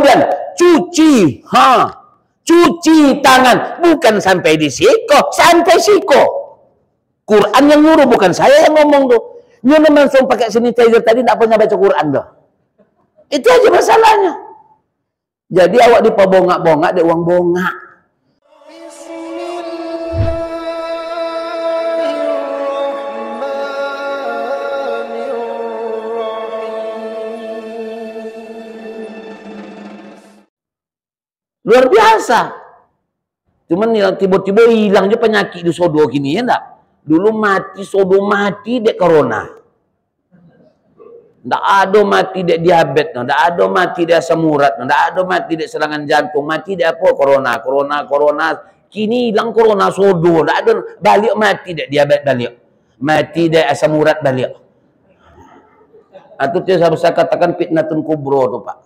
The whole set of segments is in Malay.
kemudian cuci, cuci tangan, bukan sampai di siko, sampai siko. Quran yang nyuruh, bukan saya yang ngomong tuh. Nyono langsung pakai sanitizer tadi tidak pernah baca Quran dah. Itu aja masalahnya. Jadi awak dipabongak-bongak, dek uang bongak. Luar biasa. Cuman tiba-tiba hilang aja penyakit di sodo gini ya enggak? Dulu mati sodo, mati dek corona. Enggak ada mati dek diabetes, enggak ada mati dek asam urat, enggak ada mati dek serangan jantung, mati dek apa? Corona. Kini hilang corona sodo, enggak ada balik mati dek diabetes balik. Mati dek asam urat balik. Atau saya katakan fitnatun kubro tuh, Pak.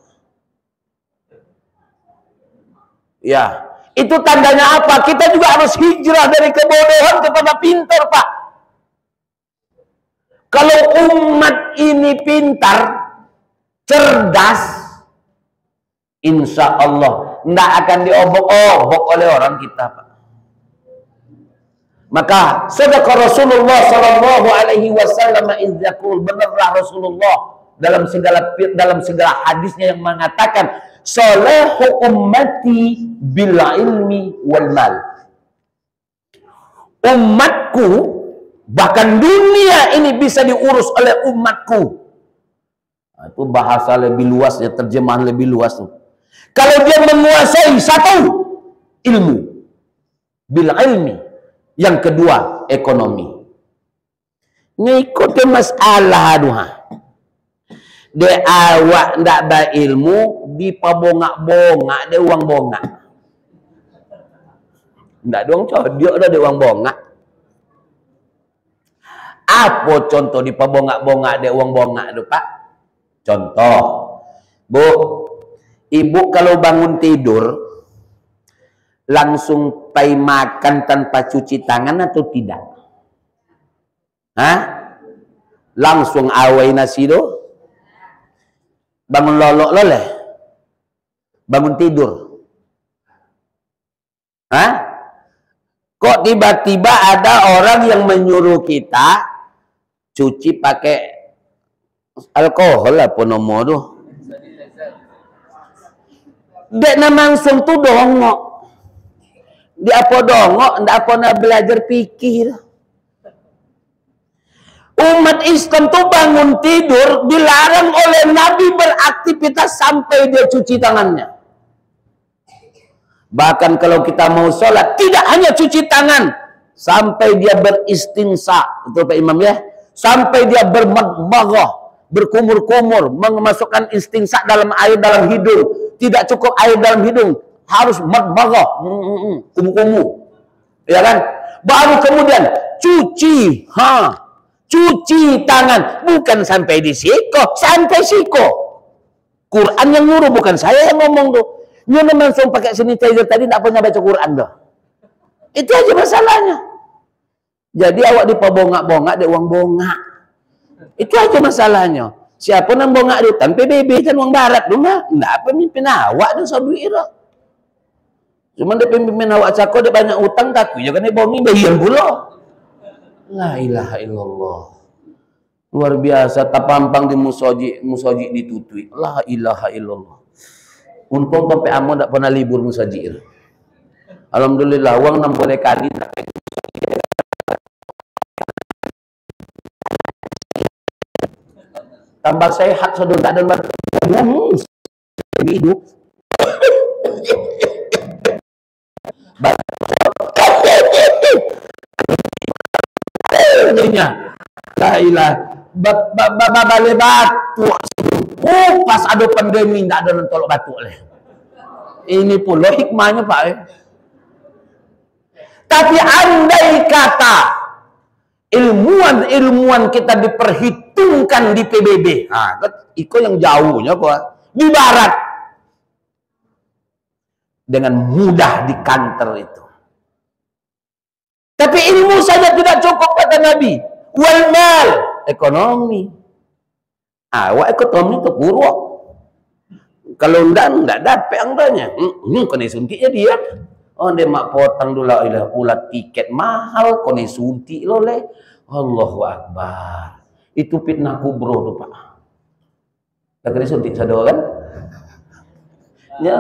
Ya, itu tandanya apa? Kita juga harus hijrah dari kebodohan kepada pintar, Pak. Kalau umat ini pintar, cerdas, insya Allah tidak akan diobok-obok oleh orang kita, Pak. Maka sedekah Rasulullah Sallallahu Alaihi Wasallam izzakul, benarlah Rasulullah dalam segala hadisnya yang mengatakan Salahu ummati bil ilmi wal mal. Umatku, bahkan dunia ini bisa diurus oleh umatku. Nah, itu bahasa lebih luas ya, terjemahan lebih luas tuh. Kalau dia menguasai satu, ilmu, bil ilmi. Yang kedua, ekonomi. Ngikuti masalah duha. De awak ndak berilmu, dipabongak-bongak de uang bongak. Ndak dong codiok dah de uang bongak. Apa contoh dipabongak-bongak de uang bongak tu, Pak? Contoh, Bu, ibu kalau bangun tidur langsung pai makan tanpa cuci tangan atau tidak? Hah? Langsung awai nasi do? Bangun lolok loleh, bangun tidur. Hah? Kok tiba-tiba ada orang yang menyuruh kita cuci pakai alkohol apa nomor tuh? Dek nama langsung tuh dongok. Dia apa dongok, ndak apa nak belajar pikir. Umat Islam tuh bangun tidur dilarang oleh Nabi beraktivitas sampai dia cuci tangannya. Bahkan kalau kita mau sholat, tidak hanya cuci tangan, sampai dia beristinsa, itu Pak Imam ya, sampai dia bermadmaghah, berkumur-kumur, memasukkan istinsa dalam air dalam hidung. Tidak cukup air dalam hidung, harus madmaghah, kumu-kumu, ya kan? Baru kemudian cuci, cuci tangan, bukan sampai di siko, sampai siko. Quran yang nyuruh, bukan saya yang ngomong tuh. Nyono langsung pakai sanitizer tadi tidak pernah baca Quran dah. Itu aja masalahnya. Jadi awak dipabongak-bongak de uang bongak. Itu aja masalahnya. Siapa yang bongak itu? Tan PBB kan uang barat dong mah. Enggak pemimpin awak dan saduir. Cuma dia pemimpin awak cako dia banyak utang takut ya kan dia bongi bayar pula. La ilaha illallah. Luar biasa, tapampang di musoji ditutui. La ilaha illallah. Untung sampai amo tak pernah libur musoji. Alhamdulillah, uang 60 kali. Tambah sehat, sudah tak ada hidup. La ilah balik batu pas ada pandemi tidak ada nentolok batu oleh ini pula hikmahnya Pak tapi andai kata ilmuwan kita diperhitungkan di PBB itu yang jauhnya kok di barat dengan mudah di kantor itu. Tapi ilmu saja tidak cukup kata Nabi. Wal mal, ekonomi. Awak ekonomi itu buruk. Kalau enggak dapat angganya. Kau suntiknya dia. Oh, dia mak potong dulu ulat tiket mahal, kau suntik lo le. Allahu Akbar. Itu fitnah kubro tuh Pak. Tak kena suntik sado kan? Ya,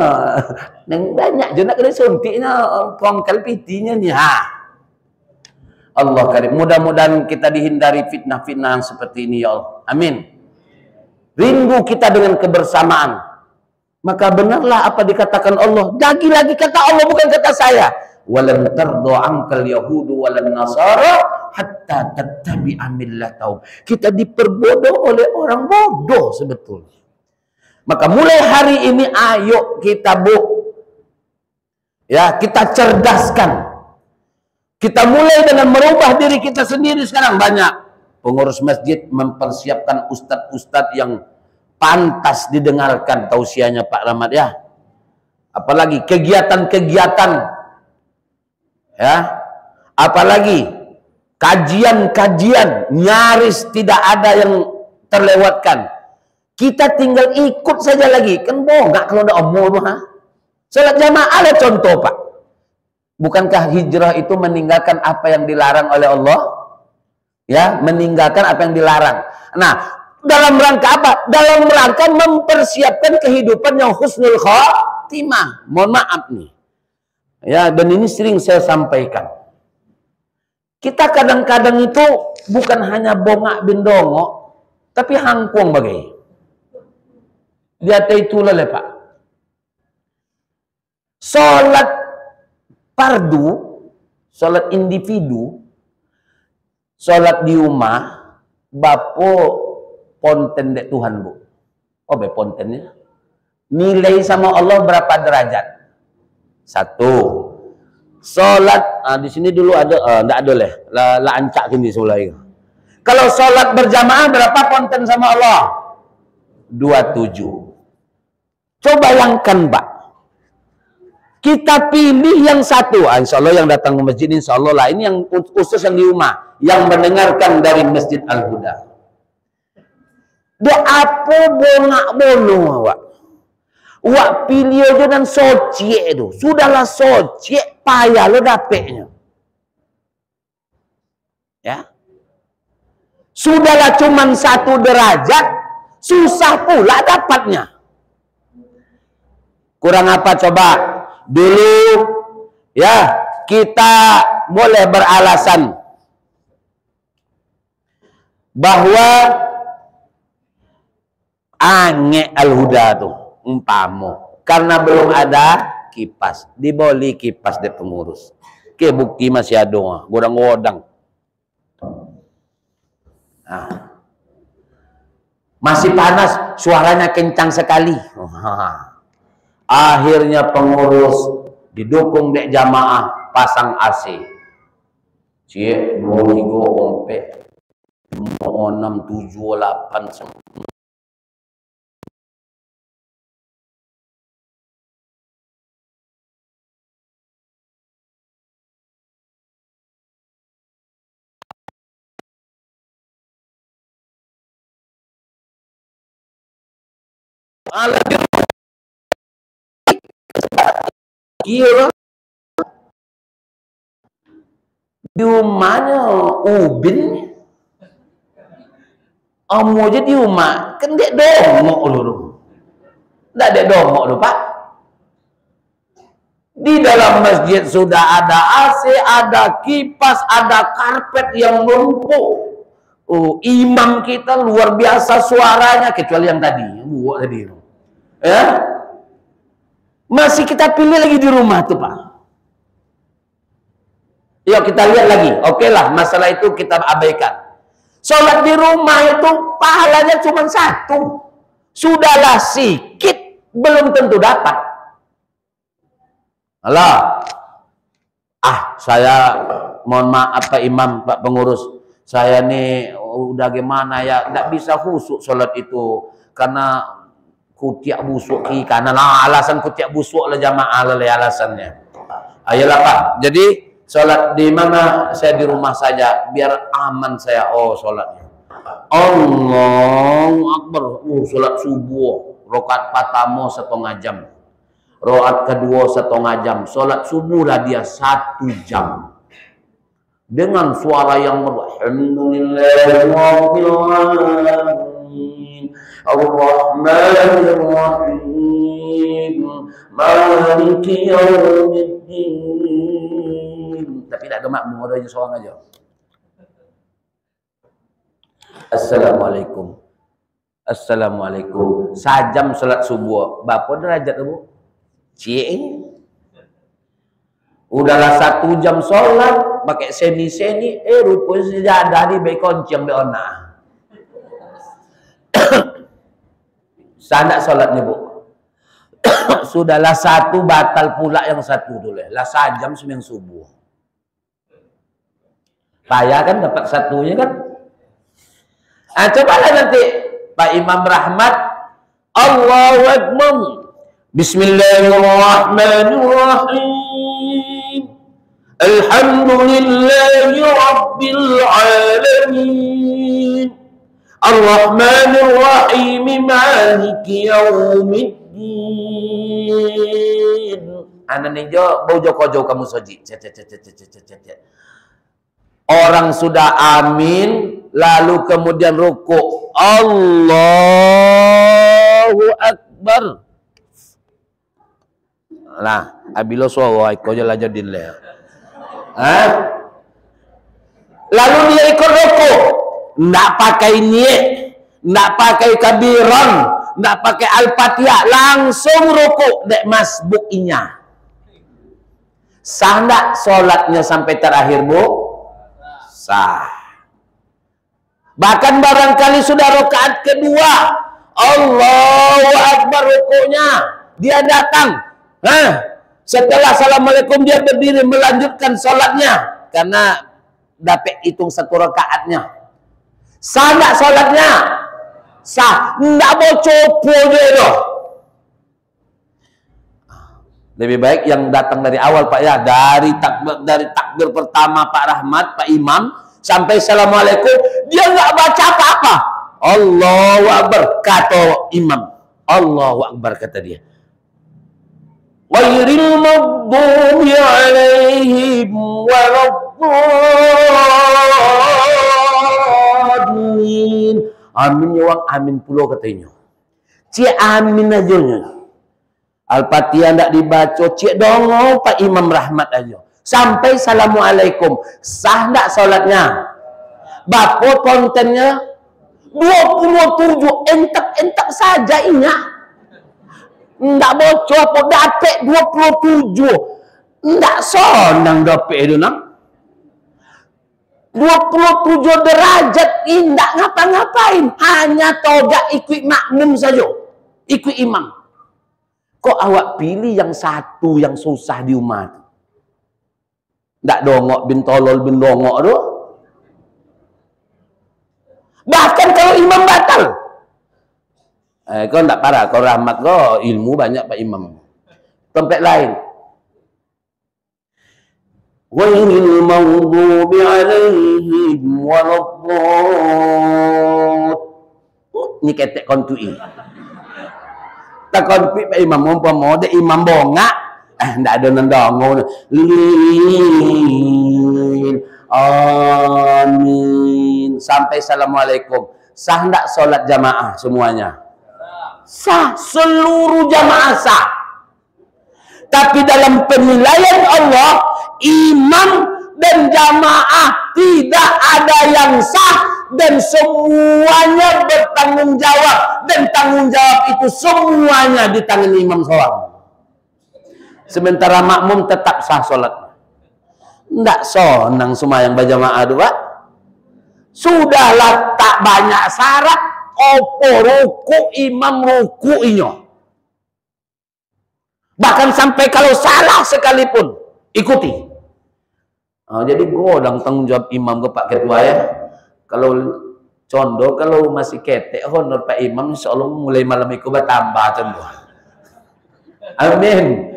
yang banyak je nak kena suntiknya pongkal pitinya ni. Allah karim. Mudah-mudahan kita dihindari fitnah-fitnah seperti ini ya Allah. Amin. Rindu kita dengan kebersamaan. Maka benarlah apa dikatakan Allah. Lagi-lagi kata Allah, bukan kata saya. Walan tardu ankal yahudu walan nasara hatta tattabi'a millatahum. Kita diperbodoh oleh orang bodoh sebetulnya. Maka mulai hari ini ayo kita kita cerdaskan. Kita mulai dengan merubah diri kita sendiri sekarang. Banyak pengurus masjid mempersiapkan ustadz-ustadz yang pantas didengarkan tausiahnya Pak Rahmat ya. Apalagi kegiatan-kegiatan ya. Apalagi kajian-kajian nyaris tidak ada yang terlewatkan. Kita tinggal ikut saja lagi. Kan enggak kalau ada omong salat jamaah ada contoh Pak. Bukankah hijrah itu meninggalkan apa yang dilarang oleh Allah? Ya, meninggalkan apa yang dilarang. Nah, dalam rangka apa? Dalam rangka mempersiapkan kehidupan yang husnul khatimah. Mohon maaf nih. Ya, dan ini sering saya sampaikan. Kita kadang-kadang itu bukan hanya bongak bindongo, tapi hangkung bagai. Lihat itulah le Pak. Salat fardu, salat individu, salat di rumah, bapo ponten dek Tuhan bu. Oh be pontennya. Nilai sama Allah berapa derajat? 1. Salat di sini dulu ada, enggak ada leh. La ancak gini sulai. Kalau salat berjamaah berapa ponten sama Allah? 27. Coba bayangkan Pak. Kita pilih yang satu. Insya Allah yang datang ke masjid insya Allah lah. Ini yang khusus yang di rumah. Yang mendengarkan dari Masjid Al-Huda. Dia apa bongak bono awak. Wak pilih aja dan socie itu. Sudahlah socie, payah lo dapetnya. Ya. Sudahlah cuman 1 derajat, susah pula dapatnya. Kurang apa coba? Dulu ya kita boleh beralasan bahwa ange Al-Huda tuh umpamo karena belum ada kipas, diboli kipas deh pengurus. Ke bukti masih ada godang-godang. Nah. Masih panas, suaranya kencang sekali. Akhirnya pengurus didukung dek jamaah pasang AC. Cie 2 3 4 5 6 7 8 9. Kira di rumahnya ubin amu aja di rumah kan dek dongok dulu nggak dek dongok dulu Pak. Di dalam masjid sudah ada AC, ada kipas, ada karpet yang numpuk. Imam kita luar biasa suaranya kecuali yang tadi buat tadi ya. Masih kita pilih lagi di rumah tuh Pak. Yuk kita lihat lagi. Oke lah, masalah itu kita abaikan. Sholat di rumah itu pahalanya cuma 1. Sudahlah sikit, belum tentu dapat. Alah. Saya mohon maaf Pak Imam, Pak Pengurus. Saya nih udah gimana ya, nggak bisa khusyuk sholat itu. Karena kutiak busuk kiri kanan. Alasan kutiak busuk lah jamaah lah alasannya. Ayolah Pak. Jadi sholat di mana? Saya di rumah saja biar aman saya. Oh sholatnya. Allahu Akbar. Sholat subuh Rakaat pertama 1,5 jam. Rakaat kedua 1,5 jam. Solat subuh lah dia 1 jam. Dengan suara yang Alhamdulillahirrahmanirrahim Ar-Rahmanirrahim Maliki Yawmiddin. Tapi tak ada makmum, ada je seorang aja. Assalamualaikum. Assalamualaikum. Sajam solat subuh. Berapa derajat tu? Cik. Udahlah 1 jam solat, pakai seni-seni, rupanya sejadah di baik kunci yang beona. Saya nak solat ni, Bu. Sudahlah 1 batal pula yang 1 dulu. Lah sajam sembahyang subuh. Payah kan dapat 1-nya kan? Cobalah nanti Pak Imam Rahmat Allahu Akbar. Bismillahirrahmanirrahim. Alhamdulillahi Rabbil Alamin. Ar-Rahmanir-Rahim. Maliki Yawmiddin. Anak ni jo bojo kojo kamu soji. Orang sudah amin, lalu kemudian rukuk. Allahu Akbar. Lah, abilo suara ikut je lah jadi lah. Lalu dia ikut rukuk. Nggak pakai niat, nggak pakai kabiran, nggak pakai al-fatihah, langsung rukuk dek masbukinya. Sah nggak solatnya sampai terakhir, Bu? Sah. Bahkan barangkali sudah rakaat kedua, Allahu Akbar rukuknya, dia datang. Setelah assalamualaikum dia berdiri melanjutkan solatnya karena dapat hitung 1 rakaatnya. Sah nggak solatnya? Sah. Nggak mau copo dia loh. Lebih baik yang datang dari awal Pak ya, dari takbir pertama Pak Rahmat, Pak Imam sampai assalamualaikum dia nggak baca apa-apa. Allahu Akbar kata imam. Allahu Akbar kata dia. Ghairil maghdubi alaihim waladdallin. Amin ya wang amin pulau katanya. Cik amin aja nya. Al-Fatihah ndak dibaca, cik dongo Pak Imam Rahmat aja. Sampai assalamualaikum. Sah ndak salatnya? Bapak kontennya 27 entak-entak saja ingat. Ndak bocor apa dapat 27. Ndak sonang dapat itu nang. 27 derajat ndak ngapa-ngapain, hanya todak ikut makmum saja. Ikut imam. Kok awak pilih yang satu yang susah di umat? Ndak dongok bin tolol bin dongok tu. Bahkan kalau imam batal. Kau tak parah, kau Rahmat kau ilmu banyak Pak Imam. Tempat lain. Ghairil maghdubi alaihim waladdallin. Ni ketek kontui. Tak konpi Pak Imam umpama ada imam bongak, ndak ada nendongo. Amin. Sampai assalamualaikum. Sah ndak solat jamaah semuanya? Sah, seluruh jamaah sah. Tapi dalam penilaian Allah, imam dan jamaah tidak ada yang sah dan semuanya bertanggung jawab, dan tanggung jawab itu semuanya di tangan imam seorang. Sementara makmum tetap sah sholat. Ndak sonang semua yang berjamaah dua. Sudahlah tak banyak syarat. Opo ruku imam ruku inyo. Bahkan sampai kalau salah sekalipun ikuti. Jadi godang tanggung jawab imam ke Pak Ketua ya. Kalau condo kalau masih ketek honor Pak Imam insyaallah mulai malam itu bertambah condo. Amin.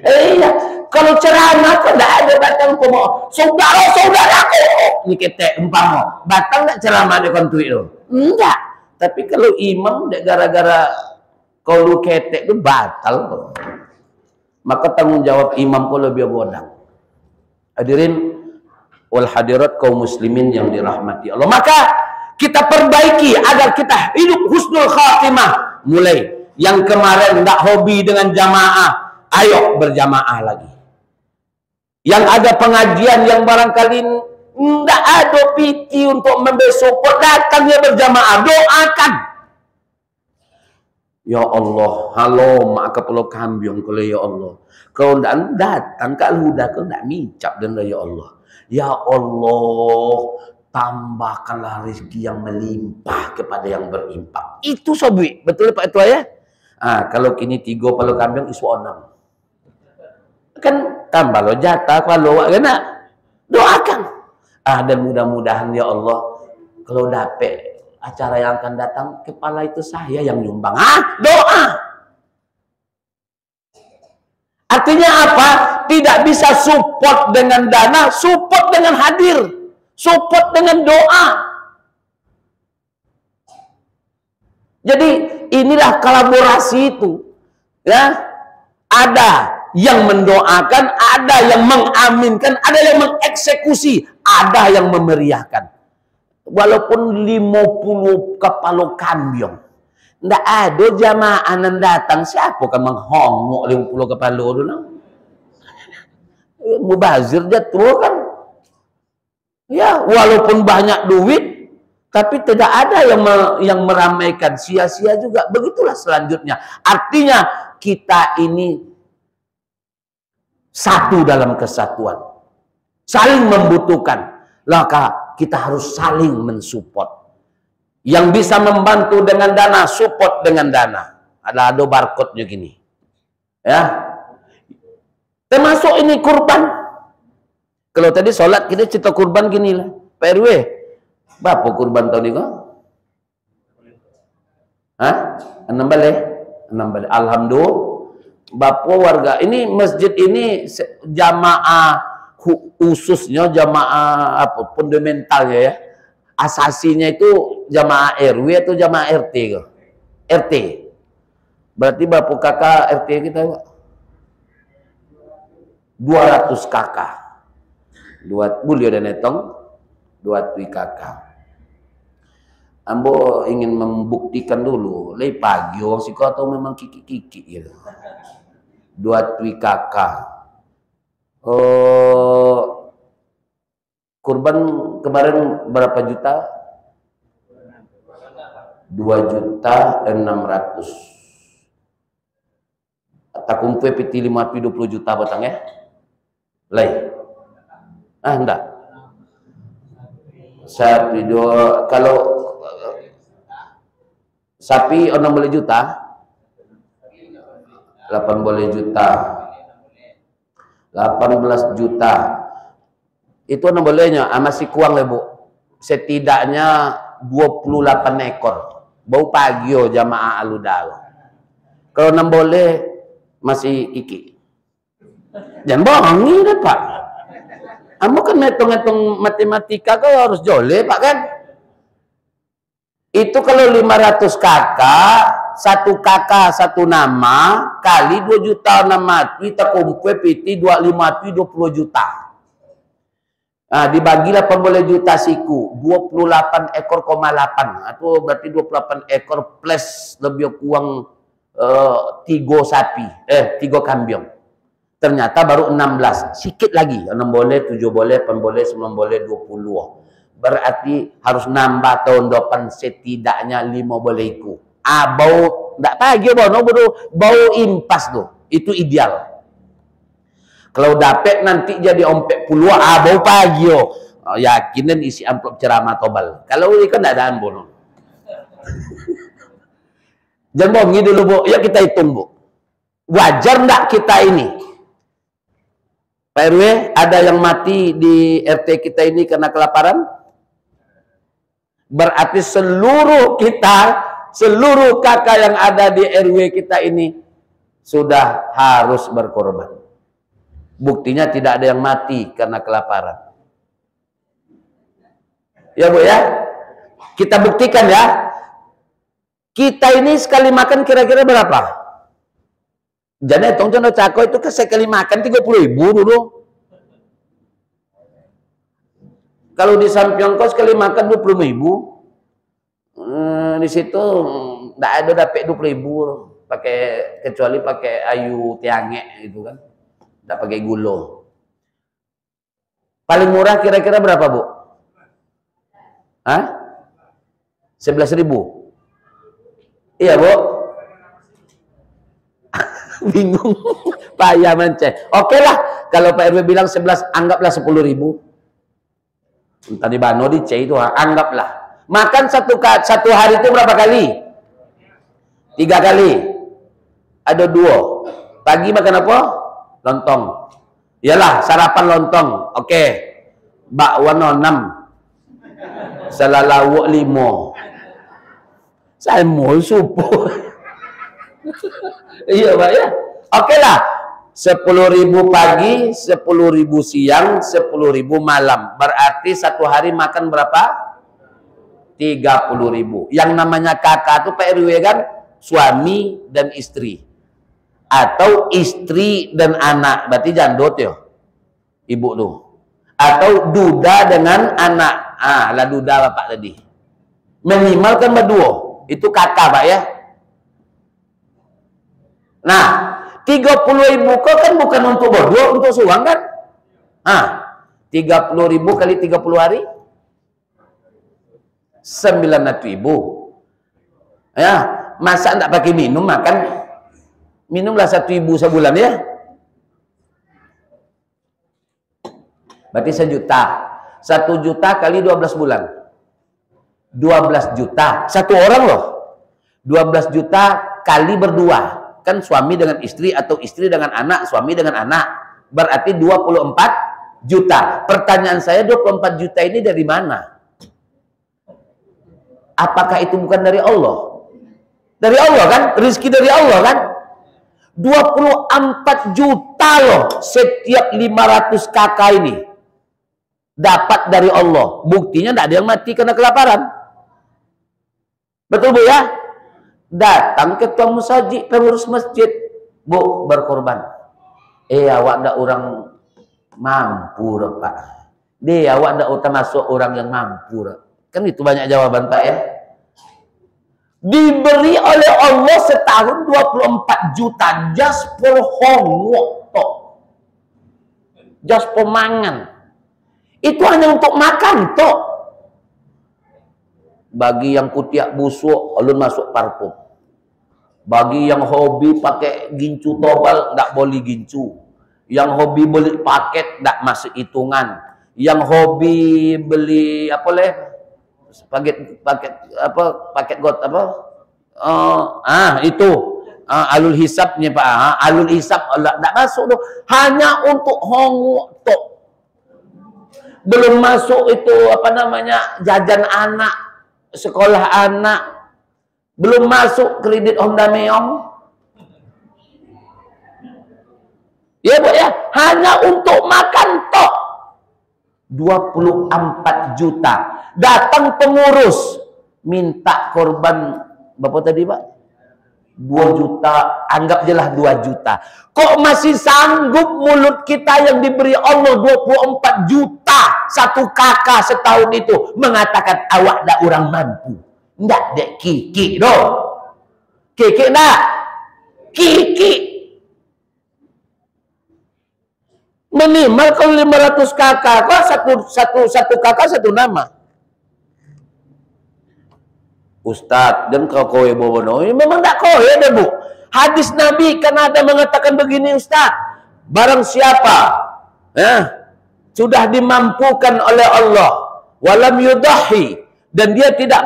Iya, kalau ceramah kan tidak ada batang pemohon. Saudara-saudaraku, ini ketek umpama. Batang tidak ceramah di kontu itu? Enggak. Tapi kalau imam tidak gara-gara Kalau lu ketek itu batal. Maka tanggung jawab imam kau lebih bodang. Hadirin wal hadirat kaum muslimin yang dirahmati Allah. Maka kita perbaiki agar kita hidup husnul khatimah. Mulai yang kemarin tidak hobi dengan jamaah, ayo berjamaah lagi. Yang ada pengajian yang barangkali tidak ada piti untuk membesok, datangnya berjamaah, doakan. Ya Allah, halo mak kepala kambing kalau ya Allah. Kau tidak datang kak ludah, kau tidak micap dan ya Allah. Ya Allah, tambahkanlah rezeki yang melimpah kepada yang berimpak. Itu sobi, betul Pak Ketua ya? Kalau kini 3 kepala kambing isu 6. Kan tambah lo jatah kalau kena doakan. Dan mudah-mudahan ya Allah kalau dapet acara yang akan datang, kepala itu saya yang nyumbang. Doa. Artinya apa? Tidak bisa support dengan dana, support dengan hadir, support dengan doa. Jadi inilah kolaborasi itu. Ya, ada yang mendoakan, ada yang mengaminkan, ada yang mengeksekusi, ada yang memeriahkan. Walaupun 50 kepala kambing, tidak ada jamaah yang datang, siapa kan menghongok 50 kepala dulu? Mubazir jatuh kan? Ya, walaupun banyak duit, tapi tidak ada yang meramaikan, sia-sia juga. Begitulah selanjutnya. Artinya kita ini satu dalam kesatuan, saling membutuhkan. Maka kita harus saling mensupport. Yang bisa membantu dengan dana, support dengan dana. Ada barcode-nya gini. Ya. Termasuk ini kurban. Kalau tadi sholat kita cerita kurban gini lah. Pak RW, berapa kurban tahun ini? 6 balik. Alhamdulillah. Bapak warga ini masjid ini jamaah khususnya jamaah apa fundamentalnya ya, asasinya itu jamaah RW atau jamaah RT RT. Berarti bapak kakak RT kita 200 kakak, 2 boleh ada netong 2 tui kakak. Ambo ingin membuktikan dulu lei pagi orang siko atau memang kiki-kiki gitu. 2 tui kakak. Kurban kemarin berapa juta? 2.600.000. Tak kumpul piti 20 juta batang ya? Lai. Enggak. Sapi dua kalau sapi 6 juta, 8 juta. 18 juta itu bolehnya masih kurang ya Bu, setidaknya 28 ekor bau pagio jamaah aludal. Kalau 6 boleh masih iki jangan bohong ini Pak, kamu kan ngitung-ngitung matematika kau harus jole Pak kan. Itu kalau 500 kakak, 1 kakak 1 nama kali 2 juta nama kita kumpul piti 25 20 juta. Dibagi 18 juta siku 28 ekor, 8 atau berarti 28 ekor plus lebih kurang 3 sapi 3 kambing. Ternyata baru 16, sedikit lagi 6 boleh, 7 boleh, 8 boleh, 9 boleh, 20. Berarti harus nambah tahun depan setidaknya 5 bolehku. Bau enggak pagi bau impas tuh. Itu ideal. Kalau dapet nanti jadi ompek puluh bau pagi yakinan isi amplop ceramah tobal. Kalau ikan enggak ada ambo. Jangan bohongi dulu Bu. Ya kita hitung Bu. Wajar enggak kita ini? Pak RW, ada yang mati di RT kita ini karena kelaparan? Berarti seluruh kakak yang ada di RW kita ini sudah harus berkorban. Buktinya tidak ada yang mati karena kelaparan. Ya Bu ya, kita buktikan ya. Kita ini sekali makan kira-kira berapa? Jadi contoh cako itu kan sekali makan 30.000 dulu. Kalau di Sampiongko sekali makan 20.000. Di situ tidak ada dapat 20.000 pakai, kecuali pakai ayu tiange itu kan, tidak pakai gula. Paling murah kira-kira berapa, Bu? Hah? 11.000. Iya, Bu. Bingung. Payah menceh. Oke lah, kalau Pak RW bilang 11, anggaplah 10.000. Entah di Bano di C itu, anggaplah. Makan satu hari itu berapa kali? 3 kali. Ada 2. Pagi makan apa? Lontong. Iyalah, sarapan lontong. Oke. Bakwan 6. Salalawuk 5. Saya mau supu. Iya, Pak ya. Oke lah. 10.000 pagi, 10.000 siang, 10.000 malam. Berarti satu hari makan berapa? 30.000. Yang namanya kakak itu Pak RW kan suami dan istri, atau istri dan anak, berarti jandot ya ibu tuh, atau duda dengan anak. Lah duda bapak tadi minimal kan berdua, itu kakak Pak ya. Nah 30.000 kok kan bukan untuk berdua, untuk suang kan. 30.000 kali 30 hari 900.000 ya. Masa enggak pakai minum, makan minumlah 1.000 sebulan ya, berarti 1 juta. 1 juta kali 12 bulan 12 juta satu orang loh. 12 juta kali berdua, kan suami dengan istri atau istri dengan anak, suami dengan anak, berarti 24 juta. Pertanyaan saya, 24 juta ini dari mana? Apakah itu bukan dari Allah? Dari Allah kan? Rezeki dari Allah kan? 24 juta loh setiap 500 kakak ini dapat dari Allah. Buktinya tidak ada yang mati karena kelaparan. Betul, Bu ya? Datang ketua musajid, pengurus masjid, Bu, berkorban. Awak ada orang mampu, Pak. Awak ada termasuk orang yang mampu. Kan itu banyak jawaban, Pak ya. Diberi oleh Allah setahun 24 juta jas por hongwok tok. Jas pemangan. Itu hanya untuk makan tok. Bagi yang kutiak busuk, alun masuk parfum. Bagi yang hobi pakai gincu tobal, tidak boleh gincu. Yang hobi beli paket, tidak masuk hitungan. Yang hobi beli apa leh? Paket got apa? Itu alul hisabnya Pak. Alul hisab tidak masuk tuh. Hanya untuk hongo tok. Belum masuk itu apa namanya, jajan anak, sekolah anak. Belum masuk kredit Honda Meong. Ya Bu ya, hanya untuk makan tok. 24 juta. Datang pengurus minta korban berapa tadi Pak? 2 juta, anggap jelah 2 juta. Kok masih sanggup mulut kita yang diberi Allah 24 juta satu kakak setahun itu mengatakan awak dak orang mampu? Ndak dek kiki dong. Kiki ndak? Kiki. Minimal kalau 500 kakak, kok satu kakak satu nama. Ustadz dan kau kowe bobono, memang tak kowe deh Bu. Hadis Nabi kan ada mengatakan begini Ustadz, barang siapa sudah dimampukan oleh Allah, walam yudahi, dan dia tidak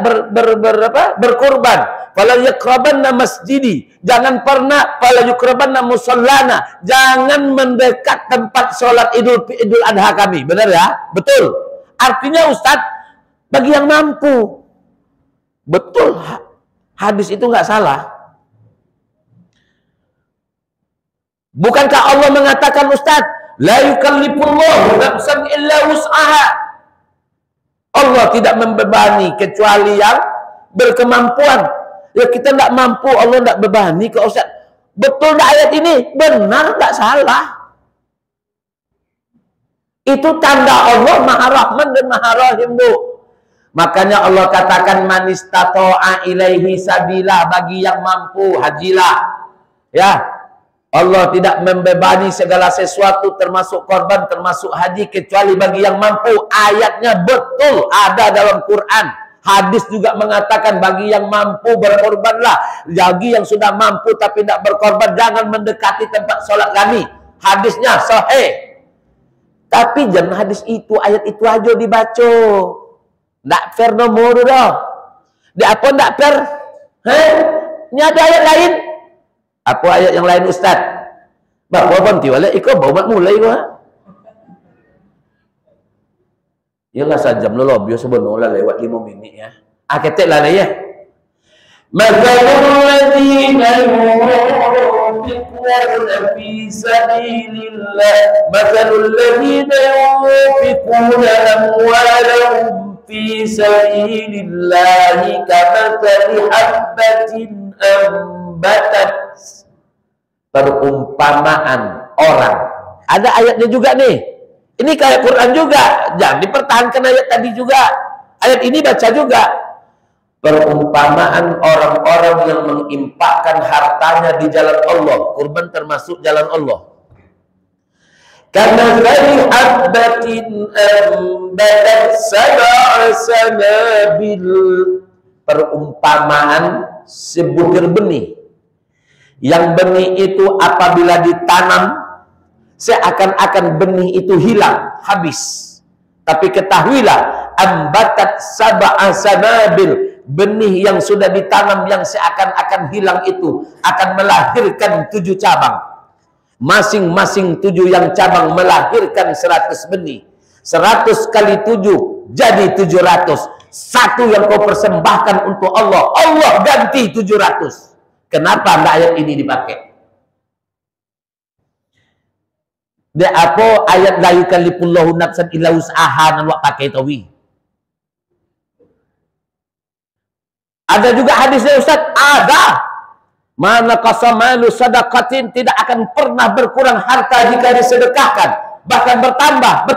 berkorban, fala yaqrabanna masjidi, jangan pernah fala yuqrabanna musallana, jangan mendekat tempat sholat Idul Adha kami. Benar ya? Betul. Artinya Ustadz, bagi yang mampu. Betul, hadis itu nggak salah. Bukankah Allah mengatakan Ustadz, la yukallifullahu nafsan illa wus'aha. Allah tidak membebani kecuali yang berkemampuan. Ya kita tidak mampu, Allah tidak bebani ke Ustaz. Betul tak ayat ini? Benar, tak salah. Itu tanda Allah Maha Rahman dan Maha Rahim, Bu. Makanya Allah katakan man istata'a ilaihi sabila, bagi yang mampu hajilah. Ya. Allah tidak membebani segala sesuatu termasuk korban, termasuk haji kecuali bagi yang mampu. Ayatnya betul ada dalam Quran. Hadis juga mengatakan bagi yang mampu berkorbanlah. Bagi yang sudah mampu tapi tidak berkorban, jangan mendekati tempat sholat kami. Hadisnya sahih. Tapi jangan hadis itu, ayat itu aja dibaca. Tidak fair nomor dah. Dia apa tidak fair? Ini ada ayat lain. Apa ayat yang lain Ustaz? Bapak berhenti wala ikut bawa mulai gua. Yalah sajam lo biasa sebenarnya lewat 5 minit ya. Ketek lah ya. Mathalul ladzina yunfiquna fi sabilillah mathalul ladzina yunfiquna amwalahum fi sabilillah kamathali habbatin ambatat. Perumpamaan orang. Ada ayatnya juga nih. Ini kayak Quran juga. Jangan dipertahankan ayat tadi juga. Ayat ini baca juga. Perumpamaan orang-orang yang menginfakkan hartanya di jalan Allah. Kurban termasuk jalan Allah. Karena dari habbatin ambatat sab'a sanabil. Perumpamaan sebutir benih. Yang benih itu apabila ditanam, seakan-akan benih itu hilang, habis. Tapi ketahuilah, ambatat sab'a sanabil, benih yang sudah ditanam yang seakan-akan hilang itu akan melahirkan 7 cabang. Masing-masing 7 yang cabang melahirkan 100 benih. 100 kali 7 jadi 700. Satu yang kau persembahkan untuk Allah, Allah ganti 700. Kenapa anda ayat ini dipakai? Dia apa ayat la yukallifullahu nafsan illa wus'aha nan wak pakai tawi. Ada juga hadisnya Ustaz, ada. Mana qasamalu sadaqatin, tidak akan pernah berkurang harta jika disedekahkan, bahkan bertambah.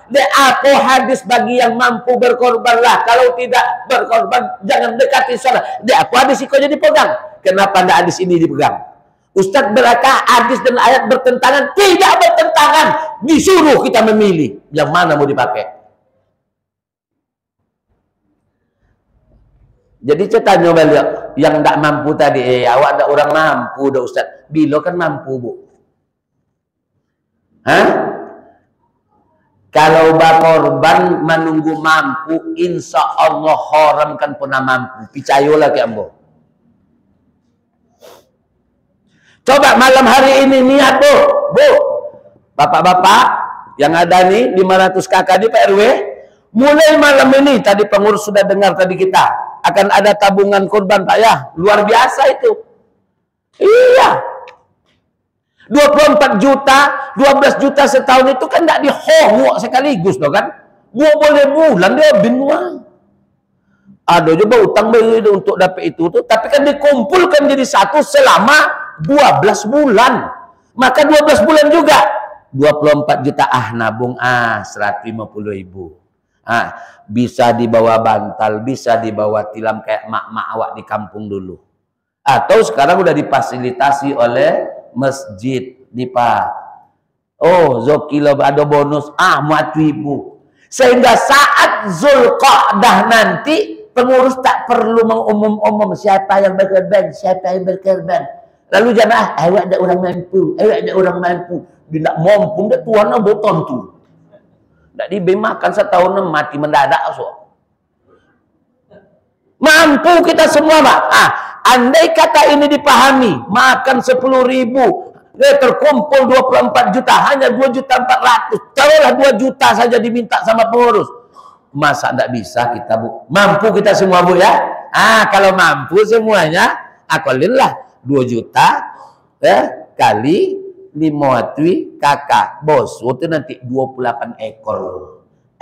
Dia apa hadis bagi yang mampu berkorbanlah, kalau tidak berkorban jangan dekati salat. Dia apa hadis itu jadi dipegang? Kenapa anda hadis ini dipegang? Ustaz berakah hadis dan ayat bertentangan? Tidak bertentangan. Disuruh kita memilih yang mana mau dipakai. Jadi saya tanya beliau yang tidak mampu tadi, awak ada orang mampu dah Ustaz. Bila kan mampu Bu? Hah? Kalau berkorban menunggu mampu, insya Allah haram kan pernah mampu. Percayalah ke ambo. Coba malam hari ini niat Bu, bapak-bapak yang ada nih 500 kakak di Pak RW, mulai malam ini tadi pengurus sudah dengar tadi kita akan ada tabungan kurban Pak ya, luar biasa itu. Iya. 24 juta, 12 juta setahun itu kan tidak dihongok sekaligus loh kan. 2 bulan dia bingung. Ada juga utang beli untuk dapat itu tuh, tapi kan dikumpulkan jadi satu selama 12 bulan. Maka 12 bulan juga 24 juta nabung 150.000. Bisa dibawa bantal, bisa dibawa tilam kayak mak-mak awak di kampung dulu. Atau sekarang udah difasilitasi oleh masjid nih Pak. Oh, Zokilo ada bonus 4.000. Sehingga saat Zulqa'dah nanti pengurus tak perlu mengumum-umum siapa yang berkorban, siapa yang berkorban. Lalu jamaah, awak ada orang mampu, awak ada orang mampu. Dia tak mampu, dia tuan boton tu. Tak dimakan setahun mati mendadak so. Mampu kita semua Pak. Andai kata ini dipahami, makan 10.000, dia terkumpul 24 juta, hanya 2.400.000. Taruhlah 2 juta saja diminta sama pengurus. Masa tidak bisa kita Bu? Mampu kita semua Bu ya? Kalau mampu semuanya, akalillah 2 juta ya, kali 5 kakak. Bos, itu nanti 28 ekor.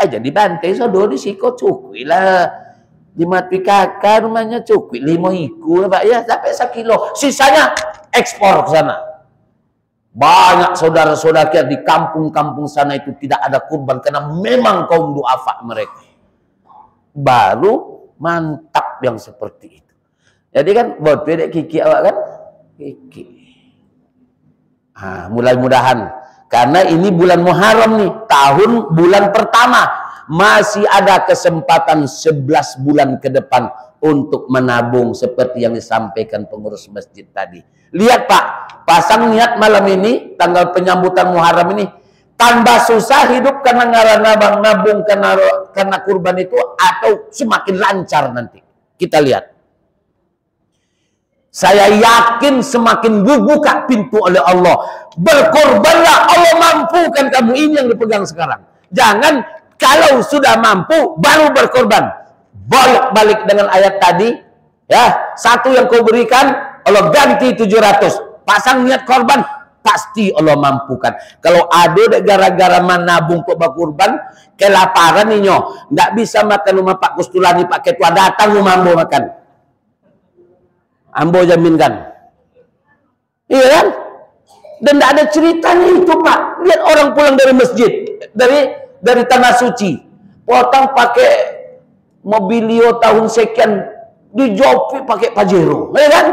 Jadi bantai so do di siko cukui lah. Di mati kakak rumahnya cukup 5 iku Pak ya, sampai 1 kilo. Sisanya ekspor ke sana. Banyak saudara-saudara kita di kampung-kampung sana itu tidak ada kurban karena memang kaum duafa mereka. Baru mantap yang seperti itu. Jadi kan buat bedek kiki awak kan? Kiki. Mudah-mudahan karena ini bulan Muharram nih, bulan pertama. Masih ada kesempatan 11 bulan ke depan untuk menabung seperti yang disampaikan pengurus masjid tadi. Lihat Pak, pasang niat malam ini, tanggal penyambutan Muharram ini, tambah susah hidup karena nabung karena kurban itu, atau semakin lancar nanti. Kita lihat. Saya yakin semakin dibuka pintu oleh Allah. Berkorbanlah, Allah mampukan kamu. Ini yang dipegang sekarang. Jangan kalau sudah mampu baru berkorban. Balik dengan ayat tadi, ya, satu yang kau berikan Allah ganti 700. Pasang niat korban, pasti Allah mampukan. Kalau ada gara-gara menabung untuk berkorban, kelaparan nih nyo, nggak bisa makan rumah Pak Kustulani, Pak Ketua datang rumah Ambo makan. Ambo jaminkan. Iya kan? Dan tidak ada ceritanya itu Pak. Lihat orang pulang dari masjid, dari tanah suci, potong pakai mobilio tahun sekian, dijopi pakai Pajero, ya kan?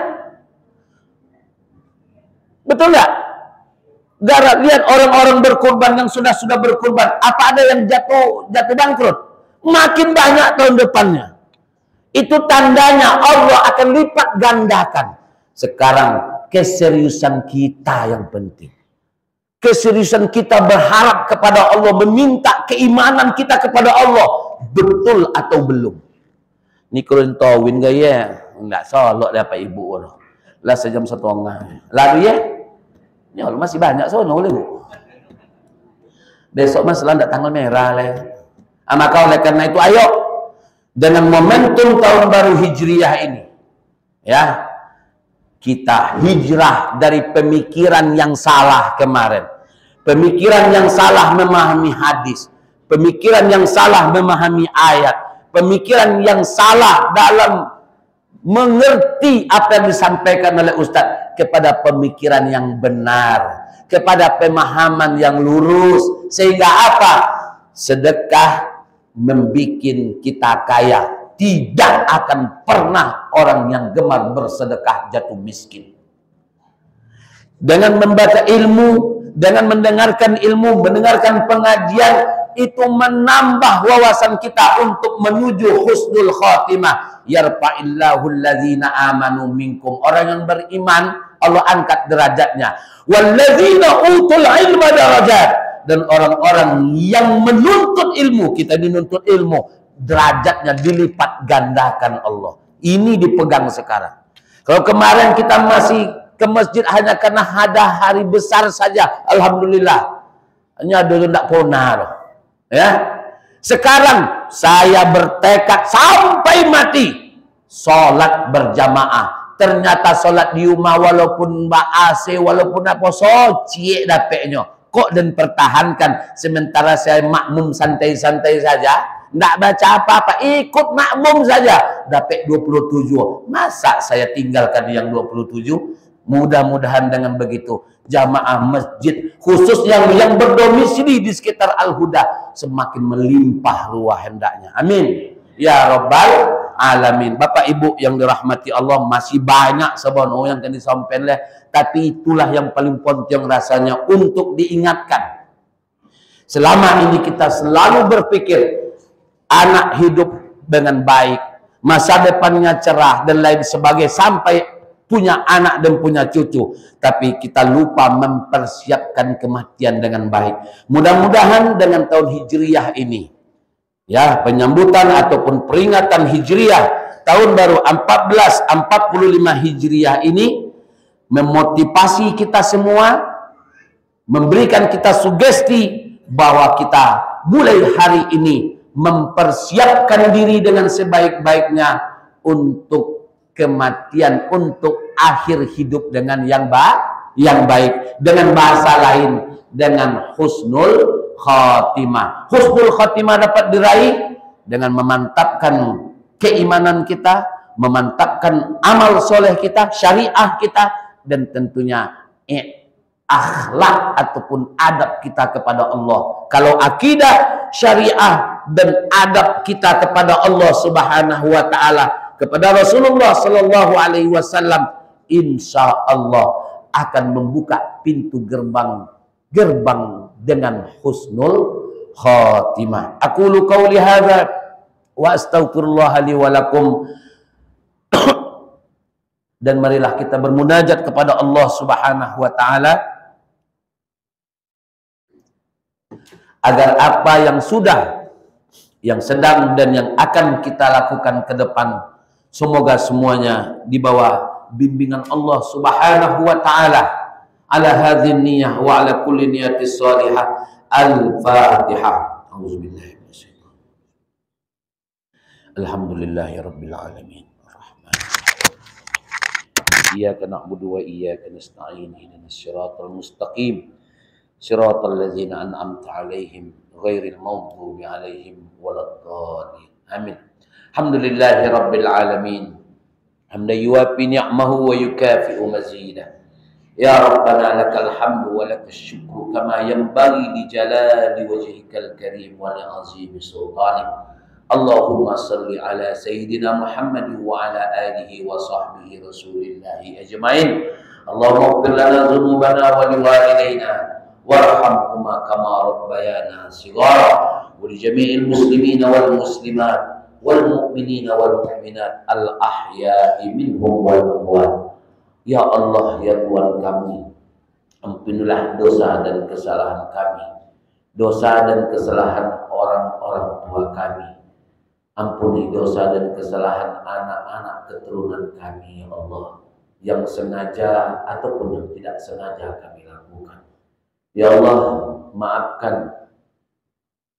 Betul nggak? Lihat orang-orang berkorban yang sudah berkorban, apa ada yang jatuh bangkrut? Makin banyak tahun depannya. Itu tandanya Allah akan lipat gandakan. Sekarang keseriusan kita yang penting. Keseriusan kita berharap kepada Allah, meminta keimanan kita kepada Allah, betul atau belum? Ini kalau tawin gaya, enggak solok dapat ibu Allah. Lah sejam 1,5. Lalu ya, ya masih banyak sono boleh bu. Besok masalah enggak tanggal merah lah. Maka oleh karena itu ayo dengan momentum tahun baru Hijriah ini, ya. Kita hijrah dari pemikiran yang salah kemarin. Pemikiran yang salah memahami hadis. Pemikiran yang salah memahami ayat. Pemikiran yang salah dalam mengerti apa yang disampaikan oleh Ustadz. Kepada pemikiran yang benar. Kepada pemahaman yang lurus. Sehingga apa? Sedekah membuat kita kaya. Tidak akan pernah orang yang gemar bersedekah jatuh miskin. Dengan membaca ilmu, dengan mendengarkan ilmu, mendengarkan pengajian, itu menambah wawasan kita untuk menuju husnul khatimah. Yarfa'illahu alladzina amanu minkum. Orang yang beriman, Allah angkat derajatnya. Walladzina utul ilma darajat. Dan orang-orang yang menuntut ilmu, kita dinuntut ilmu, derajatnya dilipat gandakan Allah. Ini dipegang sekarang. Kalau kemarin kita masih ke masjid hanya karena ada hari besar saja, alhamdulillah. Hanya dulu tidak ponar. Ya. Sekarang saya bertekad sampai mati sholat berjamaah. Ternyata sholat di rumah walaupun AC, walaupun apa ciek dapetnya. Kok dan pertahankan sementara saya makmum santai-santai saja. Tidak baca apa-apa, ikut makmum saja. Dapat 27. Masa saya tinggalkan yang 27? Mudah-mudahan dengan begitu jamaah masjid khusus yang berdomisili di sekitar Al-Huda semakin melimpah ruah hendaknya. Amin. Ya Rabbal Alamin. Bapak Ibu yang dirahmati Allah, masih banyak sebenarnya yang akan disampaikan, tapi itulah yang paling penting rasanya untuk diingatkan. Selama ini kita selalu berpikir anak hidup dengan baik, masa depannya cerah dan lain sebagainya, sampai punya anak dan punya cucu, tapi kita lupa mempersiapkan kematian dengan baik. Mudah-mudahan dengan tahun Hijriah ini, ya, penyambutan ataupun peringatan Hijriah tahun baru 1445 Hijriah ini memotivasi kita semua, memberikan kita sugesti bahwa kita mulai hari ini mempersiapkan diri dengan sebaik-baiknya untuk kematian, untuk akhir hidup dengan yang baik, dengan bahasa lain, dengan husnul khatimah. Husnul khatimah dapat diraih dengan memantapkan keimanan kita, memantapkan amal soleh kita, syariah kita, dan tentunya akhlak ataupun adab kita kepada Allah. Kalau akidah, syariah, dan adab kita kepada Allah Subhanahu wa Ta'ala, kepada Rasulullah Sallallahu Alaihi Wasallam, insya Allah akan membuka pintu gerbang dengan husnul khatimah. Aqulu qawli hadza wa astaghfirullah li wa lakum. Dan marilah kita bermunajat kepada Allah Subhanahu wa Ta'ala agar apa yang sudah, yang sedang, dan yang akan kita lakukan ke depan, semoga semuanya di bawah bimbingan Allah Subhanahu wa Ta'ala. Ala hadhin niyah wa ala kulli niyatis salihah. Al-Fatihah. Auzubillahi minasyaitonir rajim. Alhamdulillahirabbil alamin. Iyyaka na'budu wa iyyaka nasta'in. Ihdinas siratal mustaqim. Siratal ladzina an'amta 'alaihim ghairil maghdubi 'alaihim waladdallin. Amin. Alhamdulillahirabbil alamin. Hamdan yuwafi ni'amahu wa yukafi'u mazidah. Ya Rabbana lakal hamdu wa lakas syukru kama yanbaghi li jalali wajhikal karim wa li 'azimi sultanik. Allahumma salli ala Sayyidina Muhammad wa ala alihi wa sahbihi rasulillahi ajma'in. Allahumma ighfir lana dhunubana wa liwalidayna warhamhuma kama rabbayana shighara wa li jami'il muslimina wal muslimat wal mu'minina wal mu'minat al ahya'i minhum wal amwat. Ya Allah, ya Tuhan kami, ampunilah dosa dan kesalahan kami, dosa dan kesalahan orang-orang tua kami. Ampuni dosa dan kesalahan anak-anak keturunan kami, ya Allah, yang sengaja ataupun yang tidak sengaja kami lakukan. Ya Allah, maafkan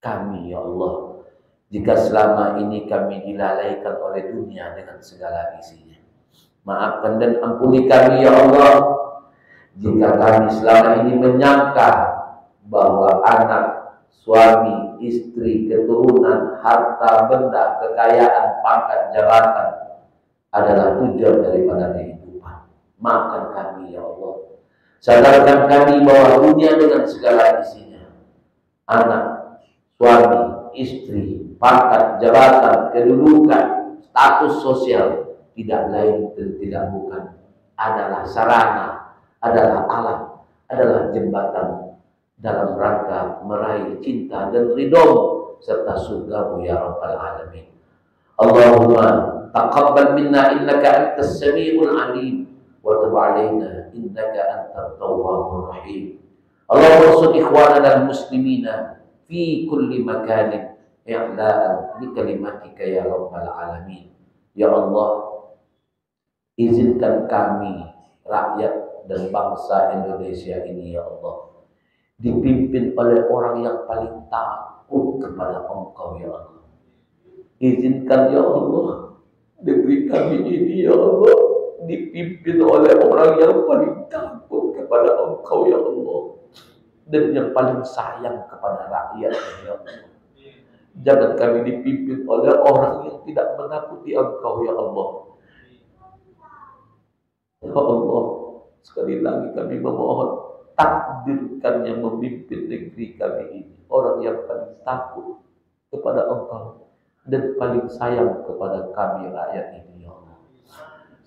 kami, ya Allah, jika selama ini kami dilalaikan oleh dunia dengan segala isinya. Maafkan dan ampuni kami, ya Allah, jika kami selama ini menyangka bahwa anak, suami, istri, keturunan, harta, benda, kekayaan, pangkat, jabatan adalah tujuan daripada kehidupan. Maafkan kami, ya Allah. Sadarkan kami bahwa dunia dengan segala isinya, anak, suami, istri, pangkat, jabatan, kedudukan, status sosial, tidak lain dan tidak bukan adalah sarana, adalah alat, adalah jembatan dalam rangka meraih cinta dan ridho serta surgamu, ya Rabbal Alamin. Allahumma taqabbal minna innaka antas sami'ul alim wa tub alaina innaka antat tawwabur rahim. Allahumma unsur ikhwanana al-muslimina fi kulli makanin i'la'an li kalimatika ya Rabbal Alamin. Ya Allah, izinkan kami, rakyat dan bangsa Indonesia ini, ya Allah, dipimpin oleh orang yang paling takut kepada Engkau, ya Allah. Izinkan, ya Allah, negeri kami ini, ya Allah, dipimpin oleh orang yang paling takut kepada Engkau, ya Allah, dan yang paling sayang kepada rakyat, ya Allah. Jangan kami dipimpin oleh orang yang tidak menakuti Engkau, ya Allah. Ya Allah, sekali lagi kami memohon, takdirkan yang memimpin negeri kami ini orang yang paling takut kepada Engkau dan paling sayang kepada kami rakyat ini, ya Allah,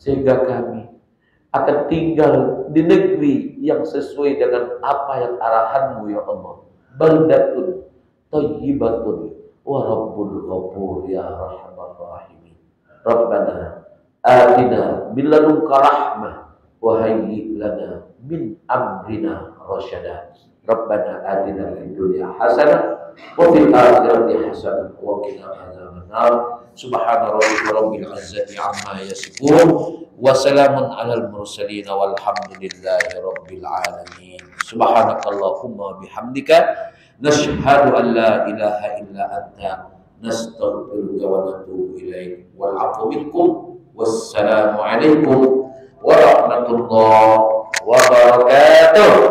sehingga kami akan tinggal di negeri yang sesuai dengan apa yang arahanmu, ya Allah. Baldatun thayyibatun wa rabbul ghafur ya rahman rahimin. Rabbana atina min ladunka rahmah wa hayyi lana min amrina rasyada. Rabbana atina fid dunya hasanah wa fil akhirati hasanah wa qina adzabannar. Subhana rabbika rabbil izzati amma yasifun wa salamun alal mursalin walhamdulillahi rabbil alamin. Subhanakallahumma bihamdika nashhadu an la ilaha illa anta nastaghfiruka wa natubu ilaik. Wal 'afwu minkum. Wassalamu alaikum warahmatullahi wabarakatuh.